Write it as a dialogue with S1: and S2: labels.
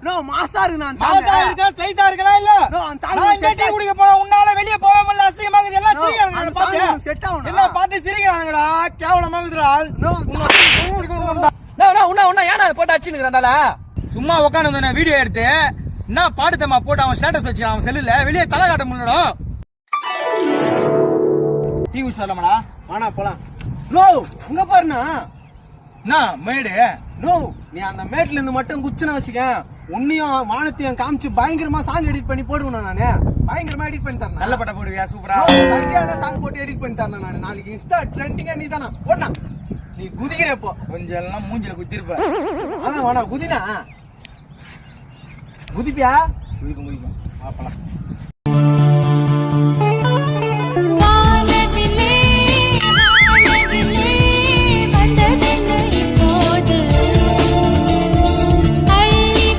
S1: no மாசா இருக்கு நான்
S2: மாசா இருக்கா ஸ்டைஸா இருக்கா இல்ல
S1: நோ அந்த சாங்
S2: நான் டீ குடிக்க போறேன் உன்னால வெளிய போகாமல அசிங்கமாகுது எல்லாம் சிரிக்கிறாங்க பாத்து
S1: செட் ஆவணும்
S2: என்ன பாத்து சிரிக்கிறாங்கடா கேவலமாகுதுடா
S1: நோ
S2: உன்ன ஏன் அதை போட்டு அடிச்சுக்கிறாந்தால சும்மா உட்காந்து வீடியோ எடுத்து என்ன பாடுத்தம்மா போட்டு அவன் ஸ்டேட்டஸ் வச்சு அவன் செல்லுல வெளியே தலை காட்ட முடியலடா டீ குடிச்சு வரலாமாடா
S1: வாடா போலாம் நோ உங்க பாருண்ணா
S2: என்ன மேடு
S1: நோ நீ அந்த மேட்ல இருந்து மட்டும் குச்சின வச்சுக்க உன்னையும் வானத்தையும் காமிச்சு பயங்கரமா சாங் எடிட் பண்ணி போடுவேன் நானு பயங்கரமா எடிட் பண்ணி தரேன்
S2: நல்ல பட்ட போடுவியா சூப்பரா
S1: சரியான சாங் போட்டு எடிட் பண்ணி தரேன் நானு நாளைக்கு இன்ஸ்டா ட்ரெண்டிங்கா நீ தானா போடா நீ குதிக்கிற இப்போ
S2: கொஞ்சம் எல்லாம் மூஞ்சில குத்திருப்ப
S1: அதான் வேணா குதினா குதிப்பியா
S2: குதிக்கும் பாப்பலாம்